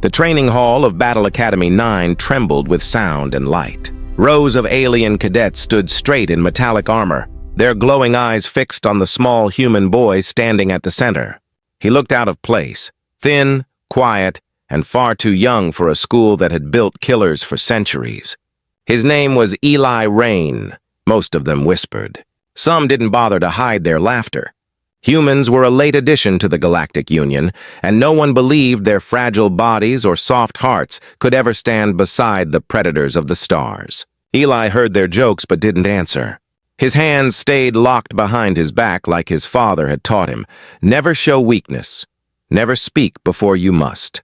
The training hall of Battle Academy 9 trembled with sound and light. Rows of alien cadets stood straight in metallic armor, their glowing eyes fixed on the small human boy standing at the center. He looked out of place, thin, quiet, and far too young for a school that had built killers for centuries. His name was Eli Rain, most of them whispered. Some didn't bother to hide their laughter. Humans were a late addition to the Galactic Union, and no one believed their fragile bodies or soft hearts could ever stand beside the predators of the stars. Eli heard their jokes but didn't answer. His hands stayed locked behind his back like his father had taught him. Never show weakness. Never speak before you must.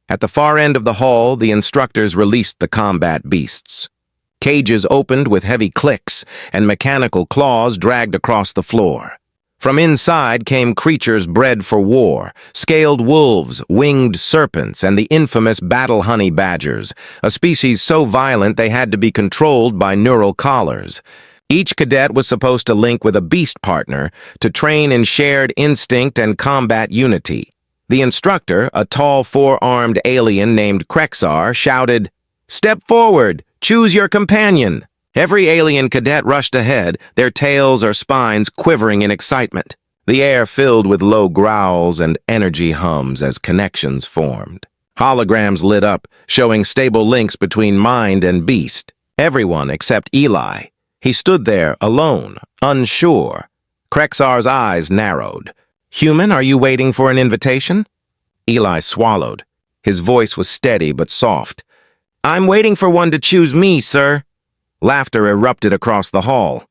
At the far end of the hall, the instructors released the combat beasts. Cages opened with heavy clicks, and mechanical claws dragged across the floor. From inside came creatures bred for war, scaled wolves, winged serpents, and the infamous battle honey badgers, a species so violent they had to be controlled by neural collars. Each cadet was supposed to link with a beast partner to train in shared instinct and combat unity. The instructor, a tall four-armed alien named Krexar, shouted, "Step forward! Choose your companion!" Every alien cadet rushed ahead, their tails or spines quivering in excitement. The air filled with low growls and energy hums as connections formed. Holograms lit up, showing stable links between mind and beast. Everyone except Eli. He stood there, alone, unsure. Krexar's eyes narrowed. "Human, are you waiting for an invitation?" Eli swallowed. His voice was steady but soft. "I'm waiting for one to choose me, sir." Laughter erupted across the hall.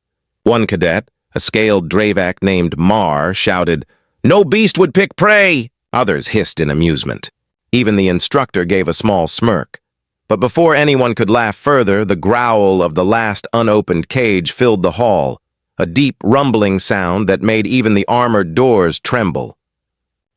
One cadet, a scaled Dravak named Mar, shouted, "No beast would pick prey!" Others hissed in amusement. Even the instructor gave a small smirk. But before anyone could laugh further, the growl of the last unopened cage filled the hall, a deep rumbling sound that made even the armored doors tremble.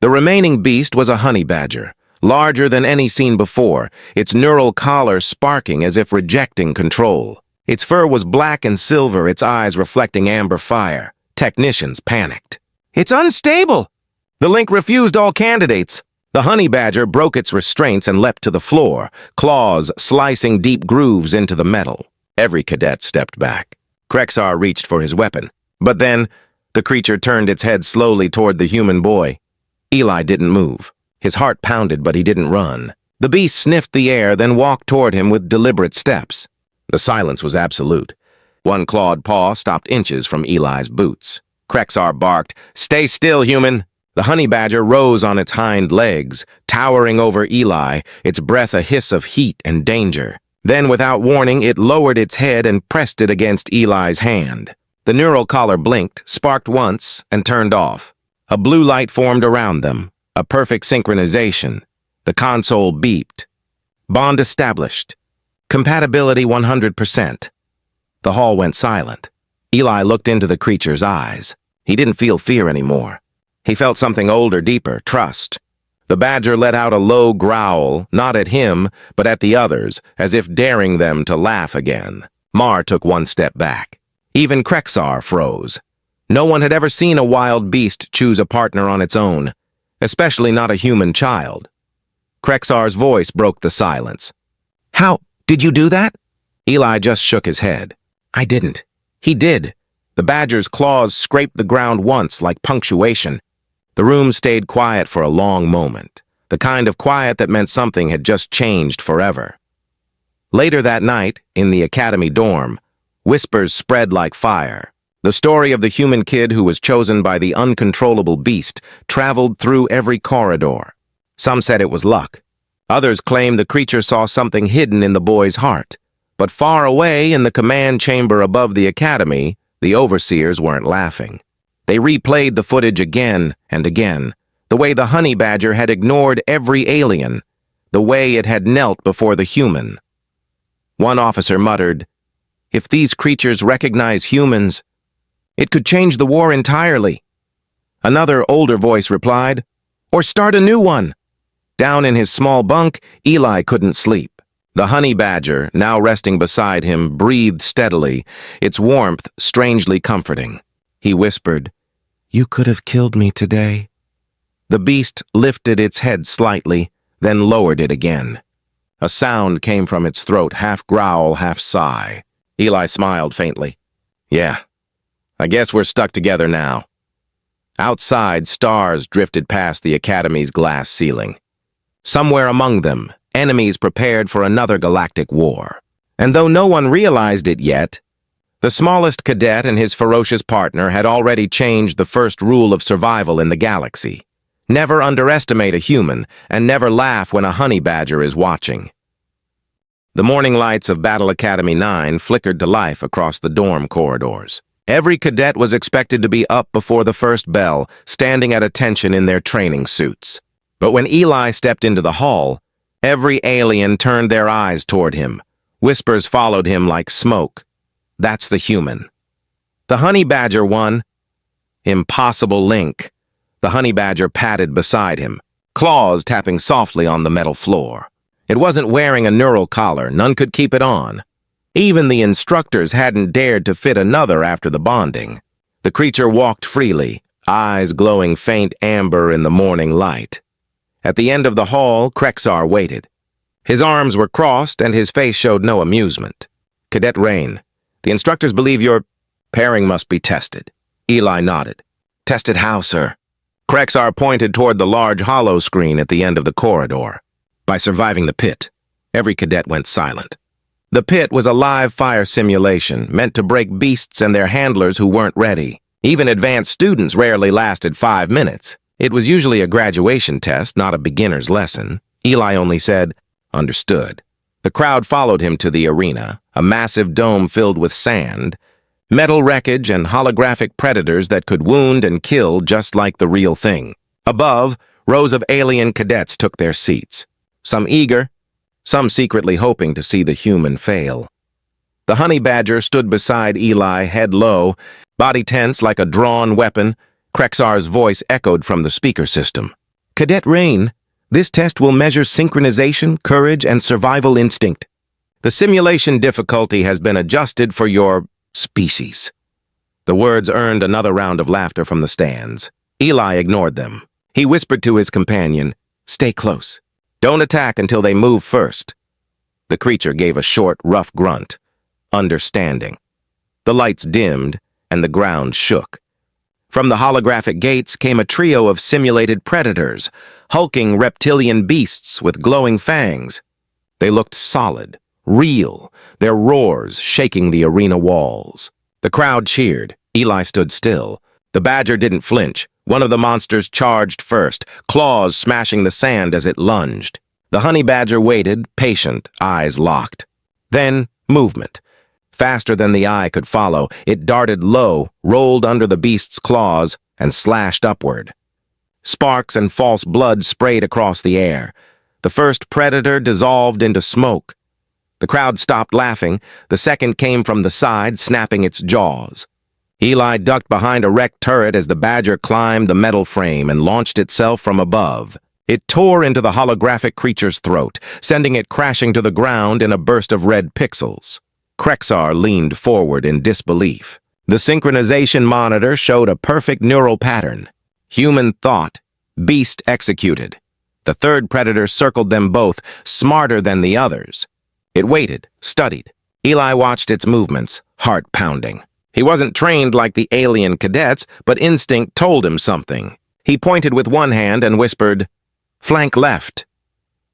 The remaining beast was a honey badger, larger than any seen before, its neural collar sparking as if rejecting control. Its fur was black and silver, its eyes reflecting amber fire. Technicians panicked. "It's unstable!" The link refused all candidates. The honey badger broke its restraints and leapt to the floor, claws slicing deep grooves into the metal. Every cadet stepped back. Krexar reached for his weapon. But then, the creature turned its head slowly toward the human boy. Eli didn't move. His heart pounded, but he didn't run. The beast sniffed the air, then walked toward him with deliberate steps. The silence was absolute. One clawed paw stopped inches from Eli's boots. Krexar barked, "Stay still, human!" The honey badger rose on its hind legs, towering over Eli, its breath a hiss of heat and danger. Then, without warning, it lowered its head and pressed it against Eli's hand. The neural collar blinked, sparked once, and turned off. A blue light formed around them, a perfect synchronization. The console beeped. Bond established. Compatibility 100%. The hall went silent. Eli looked into the creature's eyes. He didn't feel fear anymore. He felt something older, deeper, trust. The badger let out a low growl, not at him, but at the others, as if daring them to laugh again. Mar took one step back. Even Krexar froze. No one had ever seen a wild beast choose a partner on its own, especially not a human child. Krexar's voice broke the silence. "How? Did you do that?" Eli just shook his head. "I didn't." He did. The badger's claws scraped the ground once, like punctuation. The room stayed quiet for a long moment, the kind of quiet that meant something had just changed forever. Later that night, in the academy dorm, whispers spread like fire. The story of the human kid who was chosen by the uncontrollable beast traveled through every corridor. Some said it was luck. Others claimed the creature saw something hidden in the boy's heart. But far away in the command chamber above the academy, the overseers weren't laughing. They replayed the footage again and again, the way the honey badger had ignored every alien, the way it had knelt before the human. One officer muttered, "If these creatures recognize humans, it could change the war entirely." Another older voice replied, "Or start a new one." Down in his small bunk, Eli couldn't sleep. The honey badger, now resting beside him, breathed steadily, its warmth strangely comforting. He whispered, "You could have killed me today." The beast lifted its head slightly, then lowered it again. A sound came from its throat, half growl, half sigh. Eli smiled faintly. Yeah, I guess we're stuck together now. Outside, stars drifted past the Academy's glass ceiling. Somewhere among them, enemies prepared for another galactic war. And though no one realized it yet, the smallest cadet and his ferocious partner had already changed the first rule of survival in the galaxy. Never underestimate a human, and never laugh when a honey badger is watching. The morning lights of Battle Academy 9 flickered to life across the dorm corridors. Every cadet was expected to be up before the first bell, standing at attention in their training suits. But when Eli stepped into the hall, every alien turned their eyes toward him. Whispers followed him like smoke. That's the human. The honey badger won. Impossible link. The honey badger padded beside him, claws tapping softly on the metal floor. It wasn't wearing a neural collar, none could keep it on. Even the instructors hadn't dared to fit another after the bonding. The creature walked freely, eyes glowing faint amber in the morning light. At the end of the hall, Krexar waited. His arms were crossed and his face showed no amusement. Cadet Rain, the instructors believe your pairing must be tested. Eli nodded. Tested how, sir? Krexar pointed toward the large hollow screen at the end of the corridor. By surviving the pit. Every cadet went silent. The pit was a live fire simulation meant to break beasts and their handlers who weren't ready. Even advanced students rarely lasted 5 minutes. It was usually a graduation test, not a beginner's lesson. Eli only said, understood. The crowd followed him to the arena, a massive dome filled with sand, metal wreckage and holographic predators that could wound and kill just like the real thing. Above, rows of alien cadets took their seats. Some eager, some secretly hoping to see the human fail. The honey badger stood beside Eli, head low, body tense like a drawn weapon. Krexar's voice echoed from the speaker system. Cadet Rain, this test will measure synchronization, courage, and survival instinct. The simulation difficulty has been adjusted for your species. The words earned another round of laughter from the stands. Eli ignored them. He whispered to his companion, stay close. Don't attack until they move first. The creature gave a short, rough grunt, understanding. The lights dimmed, and the ground shook. From the holographic gates came a trio of simulated predators, hulking reptilian beasts with glowing fangs. They looked solid, real, their roars shaking the arena walls. The crowd cheered. Eli stood still. The badger didn't flinch. One of the monsters charged first, claws smashing the sand as it lunged. The honey badger waited, patient, eyes locked. Then, movement. Faster than the eye could follow, it darted low, rolled under the beast's claws, and slashed upward. Sparks and false blood sprayed across the air. The first predator dissolved into smoke. The crowd stopped laughing. The second came from the side, snapping its jaws. Eli ducked behind a wrecked turret as the badger climbed the metal frame and launched itself from above. It tore into the holographic creature's throat, sending it crashing to the ground in a burst of red pixels. Krexar leaned forward in disbelief. The synchronization monitor showed a perfect neural pattern. Human thought, beast executed. The third predator circled them both, smarter than the others. It waited, studied. Eli watched its movements, heart pounding. He wasn't trained like the alien cadets, but instinct told him something. He pointed with one hand and whispered, flank left.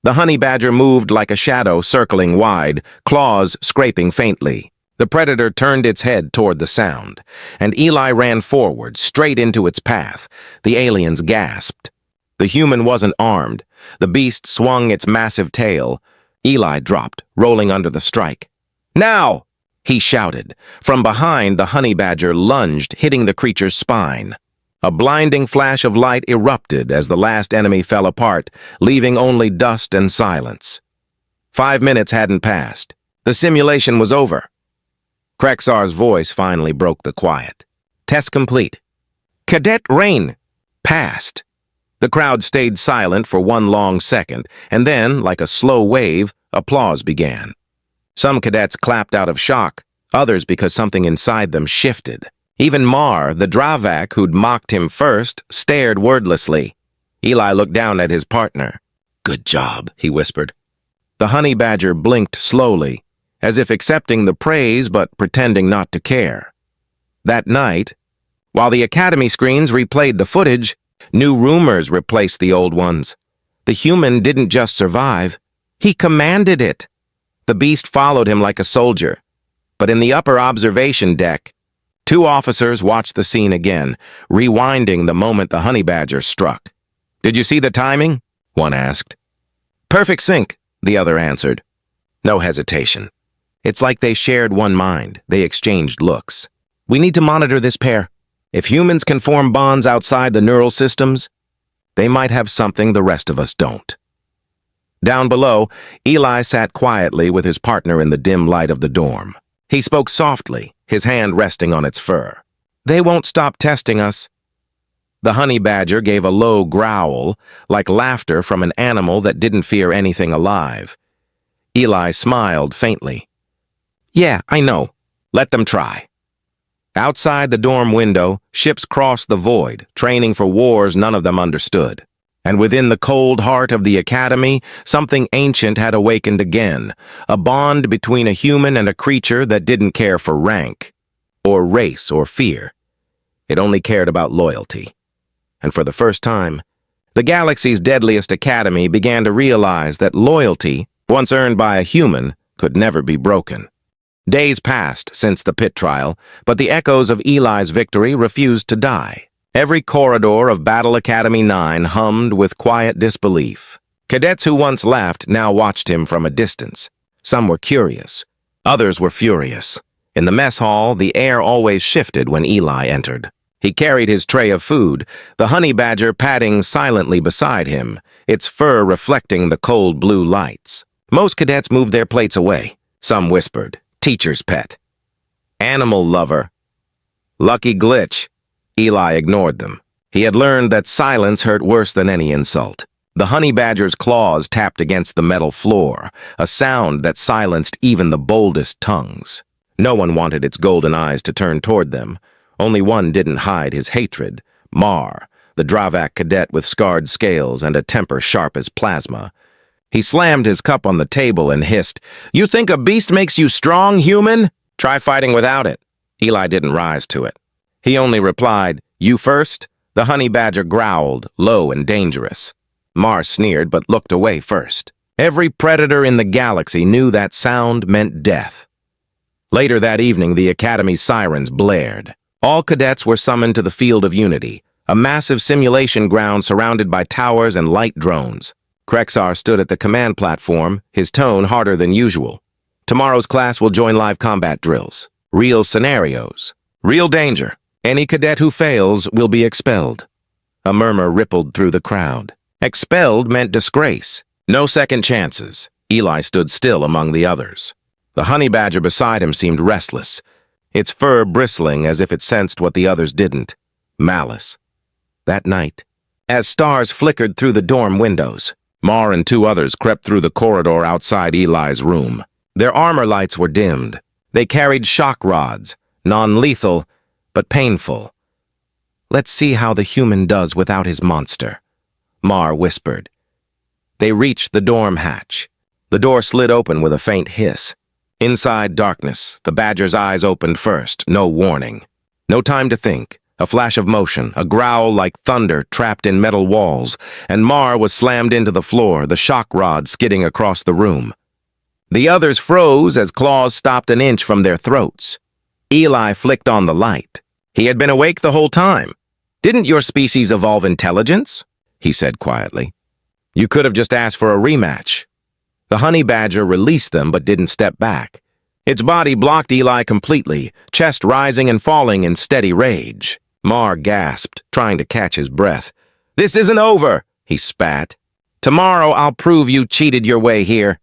The honey badger moved like a shadow, circling wide, claws scraping faintly. The predator turned its head toward the sound, and Eli ran forward, straight into its path. The aliens gasped. The human wasn't armed. The beast swung its massive tail. Eli dropped, rolling under the strike. Now! He shouted. From behind, the honey badger lunged, hitting the creature's spine. A blinding flash of light erupted as the last enemy fell apart, leaving only dust and silence. 5 minutes hadn't passed. The simulation was over. Krexar's voice finally broke the quiet. Test complete. Cadet Rain passed. The crowd stayed silent for one long second, and then, like a slow wave, applause began. Some cadets clapped out of shock, others because something inside them shifted. Even Mar, the Dravak who'd mocked him first, stared wordlessly. Eli looked down at his partner. Good job, he whispered. The honey badger blinked slowly, as if accepting the praise but pretending not to care. That night, while the academy screens replayed the footage, new rumors replaced the old ones. The human didn't just survive, he commanded it. The beast followed him like a soldier. But in the upper observation deck, two officers watched the scene again, rewinding the moment the honey badger struck. "Did you see the timing?" one asked. "Perfect sync," the other answered. No hesitation. It's like they shared one mind. They exchanged looks. "We need to monitor this pair. If humans can form bonds outside the neural systems, they might have something the rest of us don't." Down below, Eli sat quietly with his partner in the dim light of the dorm. He spoke softly, his hand resting on its fur. "They won't stop testing us." The honey badger gave a low growl, like laughter from an animal that didn't fear anything alive. Eli smiled faintly. "Yeah, I know. Let them try." Outside the dorm window, ships crossed the void, training for wars none of them understood. And within the cold heart of the academy, something ancient had awakened again, a bond between a human and a creature that didn't care for rank, or race, or fear. It only cared about loyalty. And for the first time, the galaxy's deadliest academy began to realize that loyalty, once earned by a human, could never be broken. Days passed since the pit trial, but the echoes of Eli's victory refused to die. Every corridor of Battle Academy 9 hummed with quiet disbelief. Cadets who once laughed now watched him from a distance. Some were curious. Others were furious. In the mess hall, the air always shifted when Eli entered. He carried his tray of food, the honey badger padding silently beside him, its fur reflecting the cold blue lights. Most cadets moved their plates away. Some whispered, "Teacher's pet," "Animal lover," "Lucky glitch." Eli ignored them. He had learned that silence hurt worse than any insult. The honey badger's claws tapped against the metal floor, a sound that silenced even the boldest tongues. No one wanted its golden eyes to turn toward them. Only one didn't hide his hatred, Mar, the Dravak cadet with scarred scales and a temper sharp as plasma. He slammed his cup on the table and hissed, "You think a beast makes you strong, human? Try fighting without it." Eli didn't rise to it. He only replied, "You first?" The honey badger growled, low and dangerous. Mar sneered but looked away first. Every predator in the galaxy knew that sound meant death. Later that evening, the Academy's sirens blared. All cadets were summoned to the Field of Unity, a massive simulation ground surrounded by towers and light drones. Krexar stood at the command platform, his tone harder than usual. "Tomorrow's class will join live combat drills. Real scenarios. Real danger. Any cadet who fails will be expelled." A murmur rippled through the crowd. Expelled meant disgrace. No second chances. Eli stood still among the others. The honey badger beside him seemed restless, its fur bristling as if it sensed what the others didn't. Malice. That night, as stars flickered through the dorm windows, Mar and two others crept through the corridor outside Eli's room. Their armor lights were dimmed. They carried shock rods, non-lethal, but painful. "Let's see how the human does without his monster," Mar whispered. They reached the dorm hatch. The door slid open with a faint hiss. Inside darkness, the badger's eyes opened first, no warning. No time to think. A flash of motion, a growl like thunder trapped in metal walls, and Mar was slammed into the floor, the shock rod skidding across the room. The others froze as claws stopped an inch from their throats. Eli flicked on the light. He had been awake the whole time. "Didn't your species evolve intelligence?" he said quietly. "You could have just asked for a rematch." The honey badger released them but didn't step back. Its body blocked Eli completely, chest rising and falling in steady rage. Mar gasped, trying to catch his breath. "This isn't over," he spat. "Tomorrow I'll prove you cheated your way here."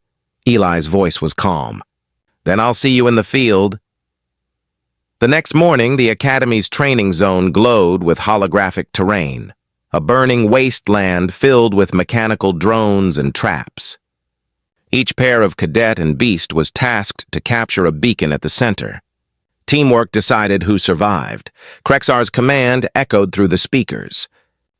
Eli's voice was calm. "Then I'll see you in the field." The next morning, the Academy's training zone glowed with holographic terrain, a burning wasteland filled with mechanical drones and traps. Each pair of cadet and beast was tasked to capture a beacon at the center. Teamwork decided who survived. Krexar's command echoed through the speakers.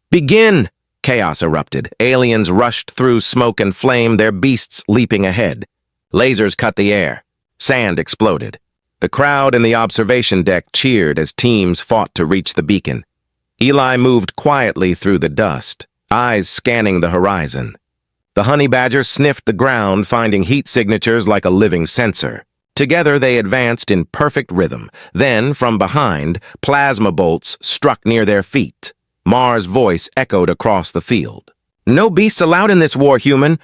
"Begin!" Chaos erupted. Aliens rushed through smoke and flame, their beasts leaping ahead. Lasers cut the air. Sand exploded. The crowd in the observation deck cheered as teams fought to reach the beacon. Eli moved quietly through the dust, eyes scanning the horizon. The honey badger sniffed the ground, finding heat signatures like a living sensor. Together they advanced in perfect rhythm. Then, from behind, plasma bolts struck near their feet. Mars' voice echoed across the field. "No beasts allowed in this war, human."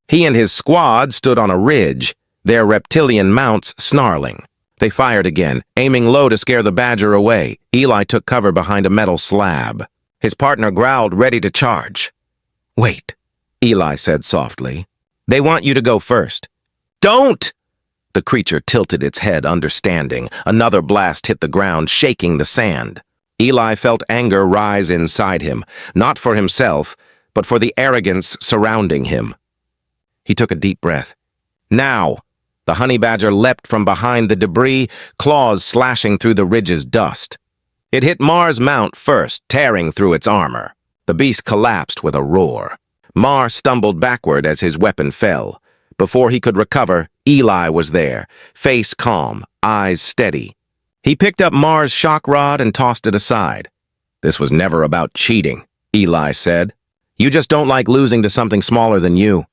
He and his squad stood on a ridge, their reptilian mounts snarling. They fired again, aiming low to scare the badger away. Eli took cover behind a metal slab. His partner growled, ready to charge. "Wait," Eli said softly. "They want you to go first." "Don't!" The creature tilted its head, understanding. Another blast hit the ground, shaking the sand. Eli felt anger rise inside him, not for himself, but for the arrogance surrounding him. He took a deep breath. Now! The honey badger leapt from behind the debris, claws slashing through the ridge's dust. It hit Mars' mount first, tearing through its armor. The beast collapsed with a roar. Mar stumbled backward as his weapon fell. Before he could recover, Eli was there, face calm, eyes steady. He picked up Mars' shock rod and tossed it aside. "This was never about cheating," Eli said. "You just don't like losing to something smaller than you."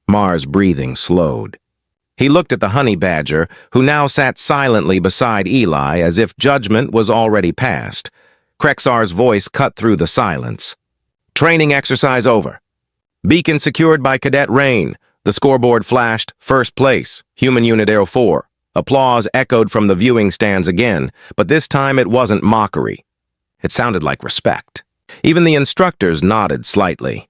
Mars' breathing slowed. He looked at the honey badger, who now sat silently beside Eli as if judgment was already passed. Krexar's voice cut through the silence. "Training exercise over. Beacon secured by Cadet Rain." The scoreboard flashed, first place, Human Unit 04. Applause echoed from the viewing stands again, but this time it wasn't mockery. It sounded like respect. Even the instructors nodded slightly.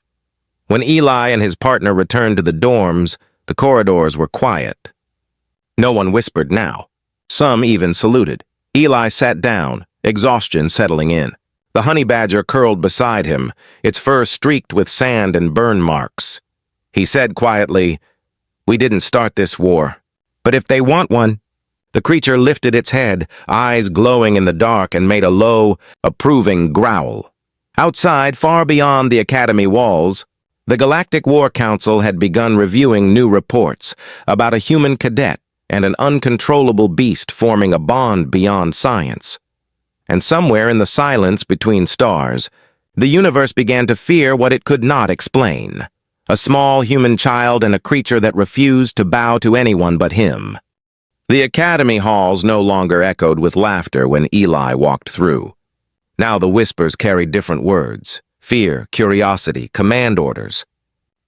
When Eli and his partner returned to the dorms, the corridors were quiet. No one whispered now. Some even saluted. Eli sat down, exhaustion settling in. The honey badger curled beside him, its fur streaked with sand and burn marks. He said quietly, "We didn't start this war, but if they want one..." The creature lifted its head, eyes glowing in the dark, and made a low, approving growl. Outside, far beyond the Academy walls, the Galactic War Council had begun reviewing new reports about a human cadet and an uncontrollable beast forming a bond beyond science. And somewhere in the silence between stars, the universe began to fear what it could not explain. A small human child and a creature that refused to bow to anyone but him. The Academy halls no longer echoed with laughter when Eli walked through. Now the whispers carried different words: fear, curiosity, command orders.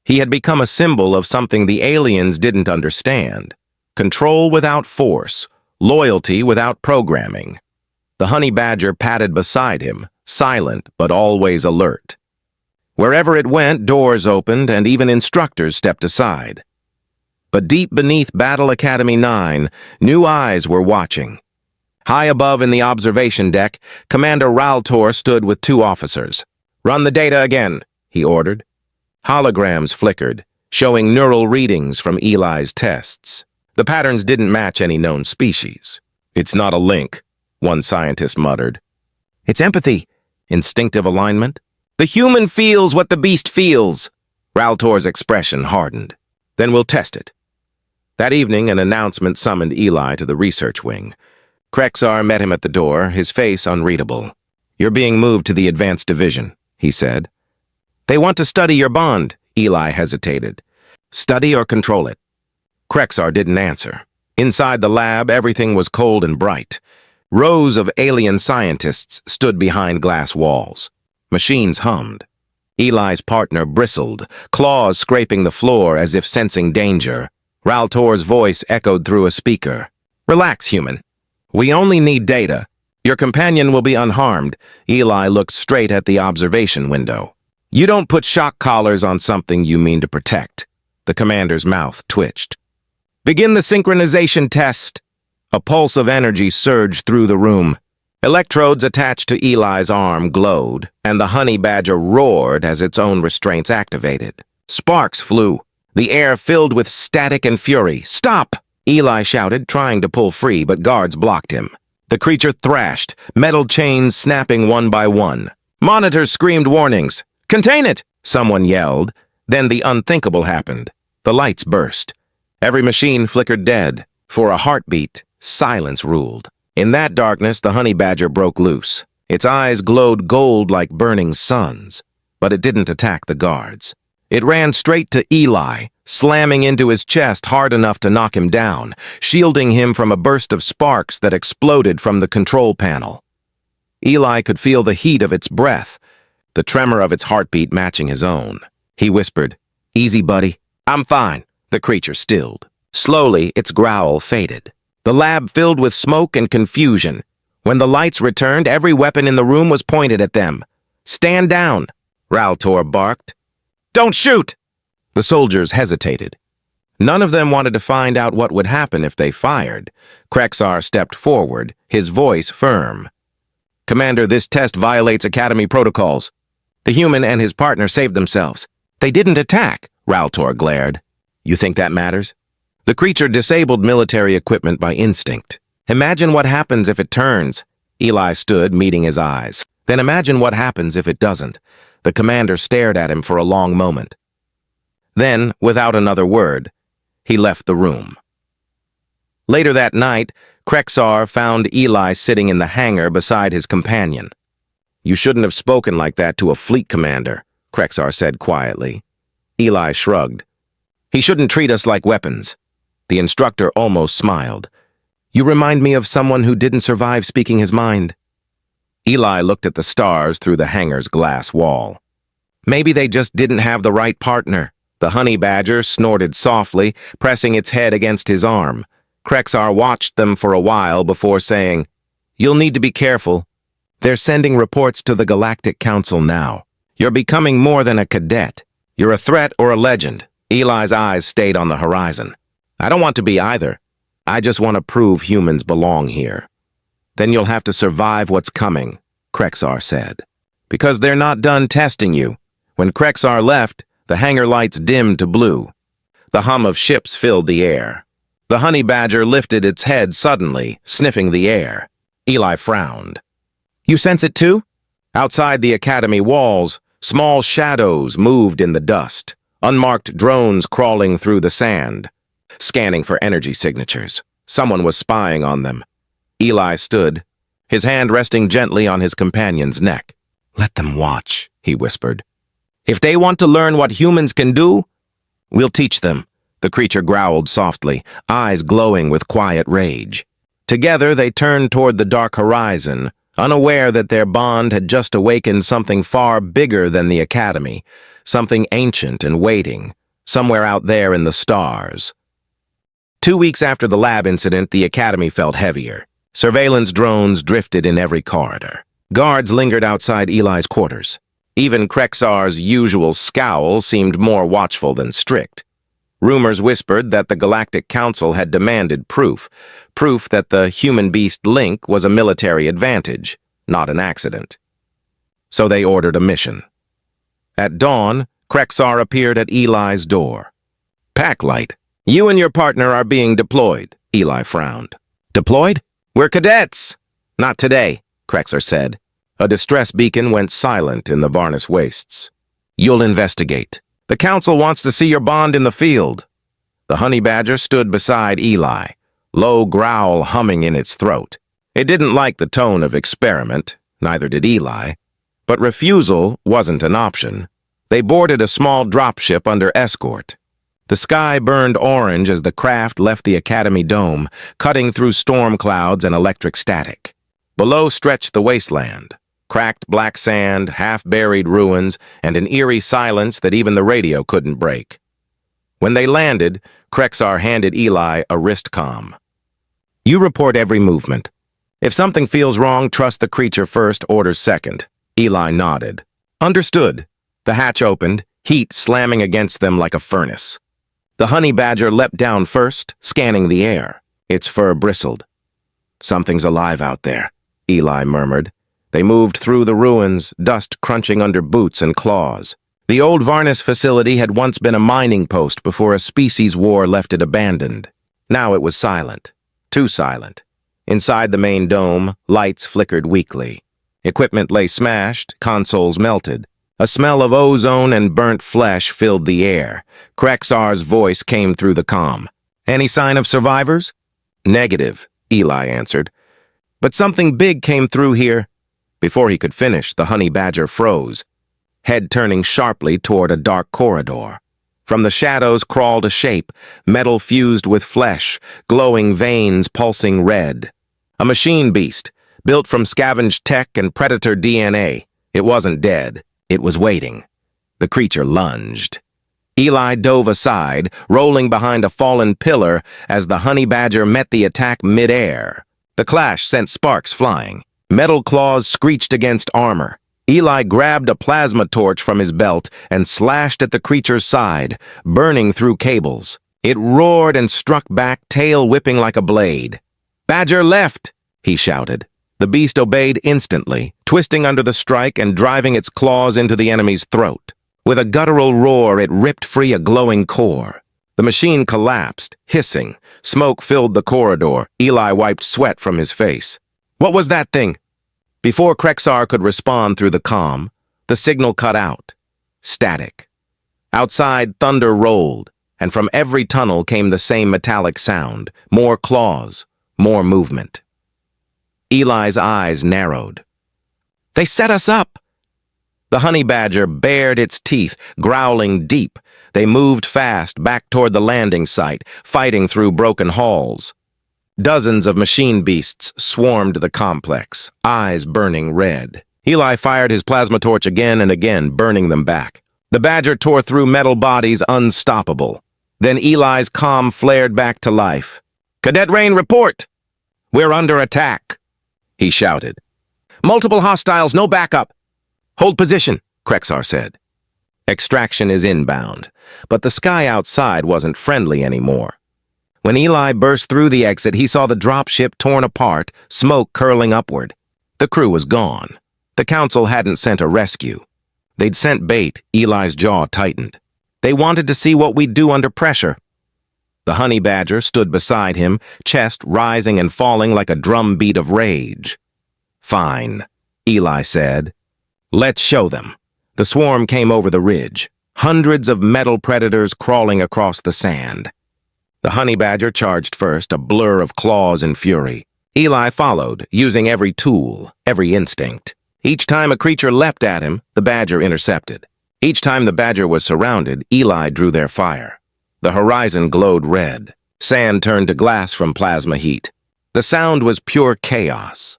He had become a symbol of something the aliens didn't understand. Control without force, loyalty without programming. The honey badger padded beside him, silent but always alert. Wherever it went, doors opened and even instructors stepped aside. But deep beneath Battle Academy 9, new eyes were watching. High above in the observation deck, Commander Raltor stood with two officers. "Run the data again," he ordered. Holograms flickered, showing neural readings from Eli's tests. The patterns didn't match any known species. "It's not a link," one scientist muttered. "It's empathy, instinctive alignment. The human feels what the beast feels." Raltor's expression hardened. "Then we'll test it." That evening, an announcement summoned Eli to the research wing. Krexar met him at the door, his face unreadable. "You're being moved to the advanced division," he said. "They want to study your bond," Eli hesitated. "Study or control it?" Krexar didn't answer. Inside the lab, everything was cold and bright. Rows of alien scientists stood behind glass walls. Machines hummed. Eli's partner bristled, claws scraping the floor as if sensing danger. Raltor's voice echoed through a speaker. "Relax, human. We only need data. Your companion will be unharmed." Eli looked straight at the observation window. "You don't put shock collars on something you mean to protect." The commander's mouth twitched. "Begin the synchronization test." A pulse of energy surged through the room. Electrodes attached to Eli's arm glowed, and the honey badger roared as its own restraints activated. Sparks flew, the air filled with static and fury. "Stop!" Eli shouted, trying to pull free, but guards blocked him. The creature thrashed, metal chains snapping one by one. Monitors screamed warnings. "Contain it! Someone yelled. Then the unthinkable happened. The lights burst. Every machine flickered dead. For a heartbeat, silence ruled. In that darkness, the honey badger broke loose. Its eyes glowed gold like burning suns. But it didn't attack the guards. It ran straight to Eli, slamming into his chest hard enough to knock him down, shielding him from a burst of sparks that exploded from the control panel. Eli could feel the heat of its breath, the tremor of its heartbeat matching his own. He whispered, "Easy, buddy. I'm fine." The creature stilled. Slowly, its growl faded. The lab filled with smoke and confusion. When the lights returned, every weapon in the room was pointed at them. "Stand down," Raltor barked. "Don't shoot!" The soldiers hesitated. None of them wanted to find out what would happen if they fired. Krexar stepped forward, his voice firm. "Commander, this test violates Academy protocols. The human and his partner saved themselves. They didn't attack," Raltor glared. "You think that matters?" The creature disabled military equipment by instinct. "Imagine what happens if it turns." Eli stood, meeting his eyes. "Then imagine what happens if it doesn't." The commander stared at him for a long moment. Then, without another word, he left the room. Later that night, Krexar found Eli sitting in the hangar beside his companion. "You shouldn't have spoken like that to a fleet commander," Krexar said quietly. Eli shrugged. "He shouldn't treat us like weapons." The instructor almost smiled. "You remind me of someone who didn't survive speaking his mind." Eli looked at the stars through the hangar's glass wall. "Maybe they just didn't have the right partner." The honey badger snorted softly, pressing its head against his arm. Krexar watched them for a while before saying, "You'll need to be careful. They're sending reports to the Galactic Council now. You're becoming more than a cadet. You're a threat or a legend." Eli's eyes stayed on the horizon. "I don't want to be either. I just want to prove humans belong here." "Then you'll have to survive what's coming," Krexar said. "Because they're not done testing you." When Krexar left, the hangar lights dimmed to blue. The hum of ships filled the air. The honey badger lifted its head suddenly, sniffing the air. Eli frowned. "You sense it too?" Outside the academy walls, small shadows moved in the dust, unmarked drones crawling through the sand, scanning for energy signatures. Someone was spying on them. Eli stood, his hand resting gently on his companion's neck. "Let them watch," he whispered. "If they want to learn what humans can do, we'll teach them." The creature growled softly, eyes glowing with quiet rage. Together they turned toward the dark horizon, unaware that their bond had just awakened something far bigger than the academy, something ancient and waiting, somewhere out there in the stars. 2 weeks after the lab incident, the academy felt heavier. Surveillance drones drifted in every corridor. Guards lingered outside Eli's quarters. Even Krexar's usual scowl seemed more watchful than strict. Rumors whispered that the Galactic Council had demanded proof that the human-beast link was a military advantage, not an accident. So they ordered a mission. At dawn, Krexar appeared at Eli's door. "Packlight, you and your partner are being deployed," Eli frowned. "Deployed? We're cadets!" "Not today," Krexar said. A distress beacon went silent in the Varnus wastes. "You'll investigate. The council wants to see your bond in the field." The honey badger stood beside Eli, low growl humming in its throat. It didn't like the tone of experiment, neither did Eli, but refusal wasn't an option. They boarded a small dropship under escort. The sky burned orange as the craft left the academy dome, cutting through storm clouds and electric static. Below stretched the wasteland, cracked black sand, half-buried ruins, and an eerie silence that even the radio couldn't break. When they landed, Krexar handed Eli a wrist comm. "You report every movement. If something feels wrong, trust the creature first, orders second." Eli nodded. "Understood." The hatch opened, heat slamming against them like a furnace. The honey badger leapt down first, scanning the air. Its fur bristled. "Something's alive out there," Eli murmured. They moved through the ruins, dust crunching under boots and claws. The old Varnus facility had once been a mining post before a species war left it abandoned. Now it was silent. Too silent. Inside the main dome, lights flickered weakly. Equipment lay smashed, consoles melted. A smell of ozone and burnt flesh filled the air. Krexar's voice came through the comm. "Any sign of survivors?" "Negative," Eli answered. "But something big came through here." Before he could finish, the honey badger froze, head turning sharply toward a dark corridor. From the shadows crawled a shape, metal fused with flesh, glowing veins pulsing red. A machine beast, built from scavenged tech and predator DNA. It wasn't dead. It was waiting. The creature lunged. Eli dove aside, rolling behind a fallen pillar as the honey badger met the attack mid-air. The clash sent sparks flying. Metal claws screeched against armor. Eli grabbed a plasma torch from his belt and slashed at the creature's side, burning through cables. It roared and struck back, tail whipping like a blade. "Badger left!" he shouted. The beast obeyed instantly, twisting under the strike and driving its claws into the enemy's throat. With a guttural roar, it ripped free a glowing core. The machine collapsed, hissing. Smoke filled the corridor. Eli wiped sweat from his face. "What was that thing?" Before Krexar could respond through the comm, the signal cut out. Static. Outside, thunder rolled, and from every tunnel came the same metallic sound. More claws, more movement. Eli's eyes narrowed. "They set us up!" The honey badger bared its teeth, growling deep. They moved fast back toward the landing site, fighting through broken halls. Dozens of machine beasts swarmed the complex, eyes burning red. Eli fired his plasma torch again and again, burning them back. The badger tore through metal bodies unstoppable. Then Eli's comm flared back to life. "Cadet Rain, report! We're under attack!" he shouted. "Multiple hostiles, no backup!" "Hold position," Krexar said. Extraction is inbound, but the sky outside wasn't friendly anymore. When Eli burst through the exit, he saw the dropship torn apart, smoke curling upward. The crew was gone. The council hadn't sent a rescue. They'd sent bait. Eli's jaw tightened. They wanted to see what we'd do under pressure. The honey badger stood beside him, chest rising and falling like a drumbeat of rage. "Fine," Eli said. "Let's show them." The swarm came over the ridge, hundreds of metal predators crawling across the sand. The honey badger charged first, a blur of claws and fury. Eli followed, using every tool, every instinct. Each time a creature leapt at him, the badger intercepted. Each time the badger was surrounded, Eli drew their fire. The horizon glowed red. Sand turned to glass from plasma heat. The sound was pure chaos.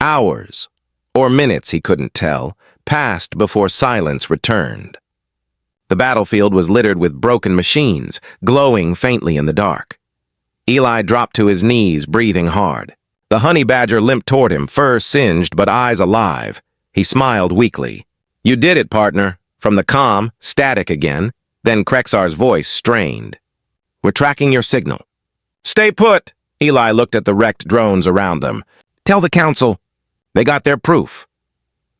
Hours, or minutes he couldn't tell, passed before silence returned. The battlefield was littered with broken machines, glowing faintly in the dark. Eli dropped to his knees, breathing hard. The honey badger limped toward him, fur singed but eyes alive. He smiled weakly. "You did it, partner." From the comm, static again, then Krexar's voice strained. "We're tracking your signal." "Stay put!" Eli looked at the wrecked drones around them. "Tell the council." They got their proof.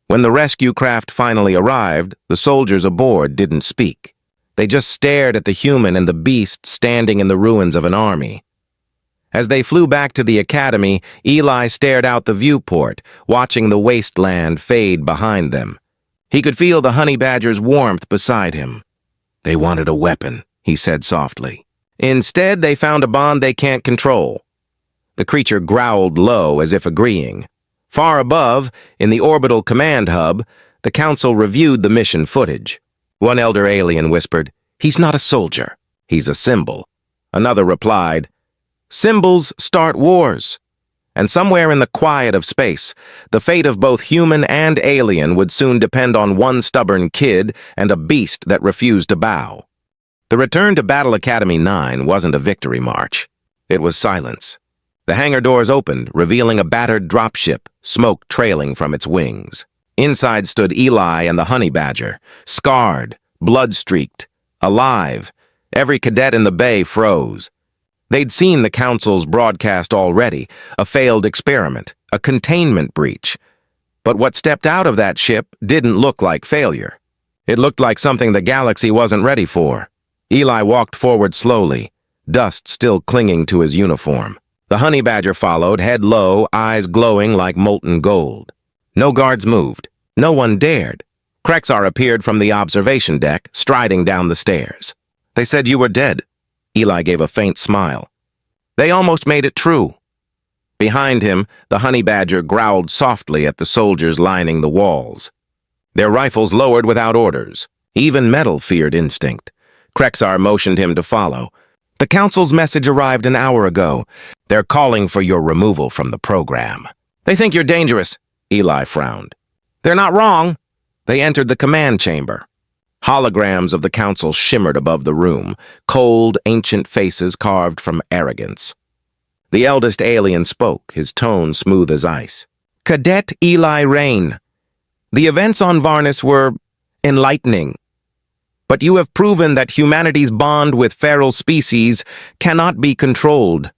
When the rescue craft finally arrived, the soldiers aboard didn't speak. They just stared at the human and the beast standing in the ruins of an army. As they flew back to the academy, Eli stared out the viewport, watching the wasteland fade behind them. He could feel the honey badger's warmth beside him. "They wanted a weapon," he said softly. "Instead, they found a bond they can't control." The creature growled low as if agreeing. Far above, in the orbital command hub, the council reviewed the mission footage. One elder alien whispered, "He's not a soldier. He's a symbol." Another replied, "Symbols start wars." And somewhere in the quiet of space, the fate of both human and alien would soon depend on one stubborn kid and a beast that refused to bow. The return to Battle Academy 9 wasn't a victory march. It was silence. The hangar doors opened, revealing a battered dropship, smoke trailing from its wings. Inside stood Eli and the honey badger, scarred, blood-streaked, alive. Every cadet in the bay froze. They'd seen the council's broadcast already, a failed experiment, a containment breach. But what stepped out of that ship didn't look like failure. It looked like something the galaxy wasn't ready for. Eli walked forward slowly, dust still clinging to his uniform. The honey badger followed, head low, eyes glowing like molten gold. No guards moved. No one dared. Krexar appeared from the observation deck, striding down the stairs. They said you were dead. Eli gave a faint smile. They almost made it true. Behind him, the honey badger growled softly at the soldiers lining the walls. Their rifles lowered without orders. Even metal feared instinct. Krexar motioned him to follow. The council's message arrived an hour ago. They're calling for your removal from the program. They think you're dangerous, Eli frowned. They're not wrong. They entered the command chamber. Holograms of the council shimmered above the room, cold, ancient faces carved from arrogance. The eldest alien spoke, his tone smooth as ice. Cadet Eli Rain. The events on Varnus were enlightening. But you have proven that humanity's bond with feral species cannot be controlled.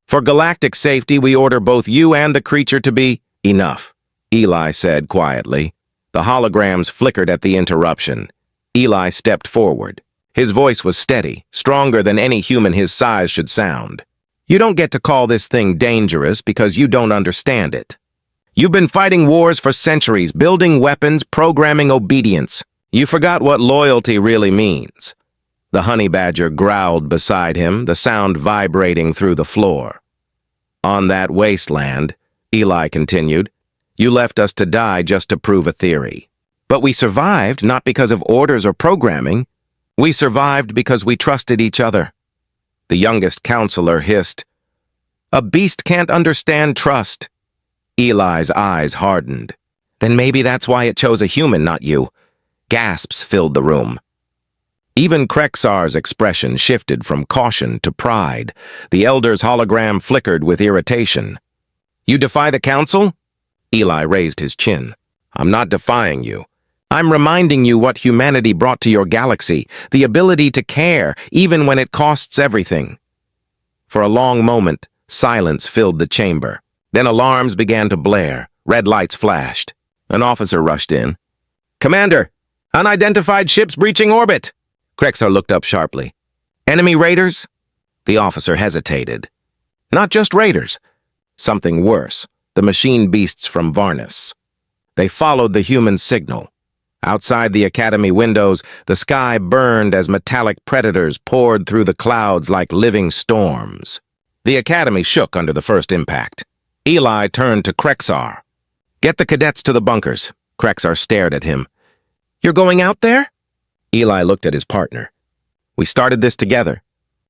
For galactic safety, we order both you and the creature to be enough, Eli said quietly. The holograms flickered at the interruption. Eli stepped forward. His voice was steady, stronger than any human his size should sound. You don't get to call this thing dangerous because you don't understand it. You've been fighting wars for centuries, building weapons, programming obedience. You forgot what loyalty really means. The honey badger growled beside him, the sound vibrating through the floor. On that wasteland, Eli continued, you left us to die just to prove a theory. But we survived not because of orders or programming. We survived because we trusted each other. The youngest counselor hissed, a beast can't understand trust. Eli's eyes hardened. Then maybe that's why it chose a human, not you. Gasps filled the room. Even Krexar's expression shifted from caution to pride. The elder's hologram flickered with irritation. You defy the council? Eli raised his chin. I'm not defying you. I'm reminding you what humanity brought to your galaxy, the ability to care, even when it costs everything. For a long moment, silence filled the chamber. Then alarms began to blare. Red lights flashed. An officer rushed in. Commander! Unidentified ships breaching orbit! Krexar looked up sharply. Enemy raiders? The officer hesitated. Not just raiders. Something worse. The machine beasts from Varnus. They followed the human signal. Outside the academy windows, the sky burned as metallic predators poured through the clouds like living storms. The academy shook under the first impact. Eli turned to Krexar. Get the cadets to the bunkers. Krexar stared at him. You're going out there? Eli looked at his partner. We started this together.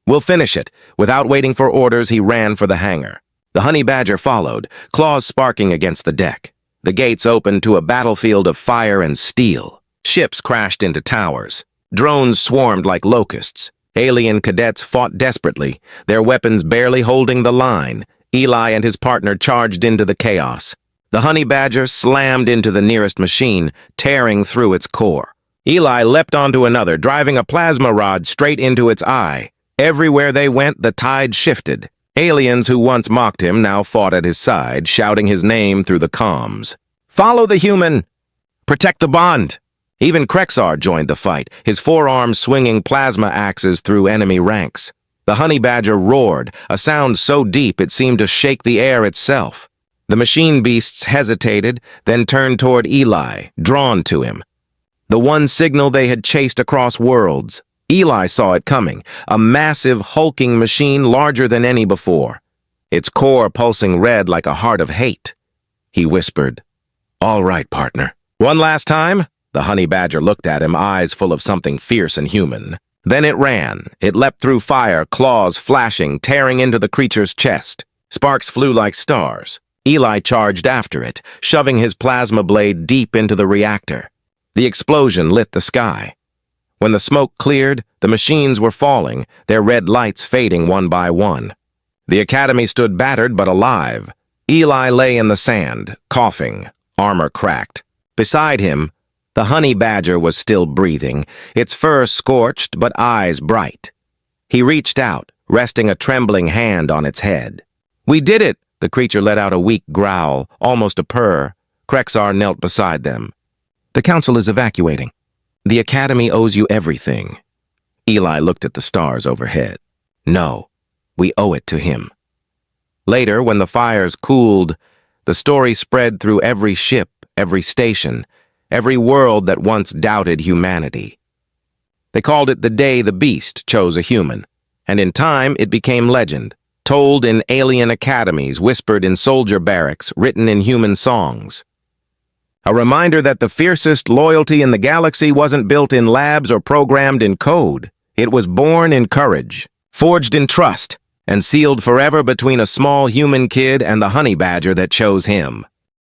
We'll finish it. Without waiting for orders, he ran for the hangar. The honey badger followed, claws sparking against the deck. The gates opened to a battlefield of fire and steel. Ships crashed into towers. Drones swarmed like locusts. Alien cadets fought desperately, their weapons barely holding the line. Eli and his partner charged into the chaos. The honey badger slammed into the nearest machine, tearing through its core. Eli leapt onto another, driving a plasma rod straight into its eye. Everywhere they went, the tide shifted. Aliens who once mocked him now fought at his side, shouting his name through the comms. Follow the human! Protect the bond! Even Krexar joined the fight, his forearms swinging plasma axes through enemy ranks. The honey badger roared, a sound so deep it seemed to shake the air itself. The machine beasts hesitated, then turned toward Eli, drawn to him. The one signal they had chased across worlds. Eli saw it coming, a massive, hulking machine larger than any before, its core pulsing red like a heart of hate. He whispered, All right, partner. One last time? The honey badger looked at him, eyes full of something fierce and human. Then it ran. It leapt through fire, claws flashing, tearing into the creature's chest. Sparks flew like stars. Eli charged after it, shoving his plasma blade deep into the reactor. The explosion lit the sky. When the smoke cleared, the machines were falling, their red lights fading one by one. The academy stood battered but alive. Eli lay in the sand, coughing, armor cracked. Beside him, the honey badger was still breathing, its fur scorched but eyes bright. He reached out, resting a trembling hand on its head. We did it! The creature let out a weak growl, almost a purr. Krexar knelt beside them. The council is evacuating. The academy owes you everything. Eli looked at the stars overhead. No, we owe it to him. Later, when the fires cooled, the story spread through every ship, every station. every world that once doubted humanity. They called it the day the beast chose a human, and in time it became legend, told in alien academies, whispered in soldier barracks, written in human songs. A reminder that the fiercest loyalty in the galaxy wasn't built in labs or programmed in code. It was born in courage, forged in trust, and sealed forever between a small human kid and the honey badger that chose him.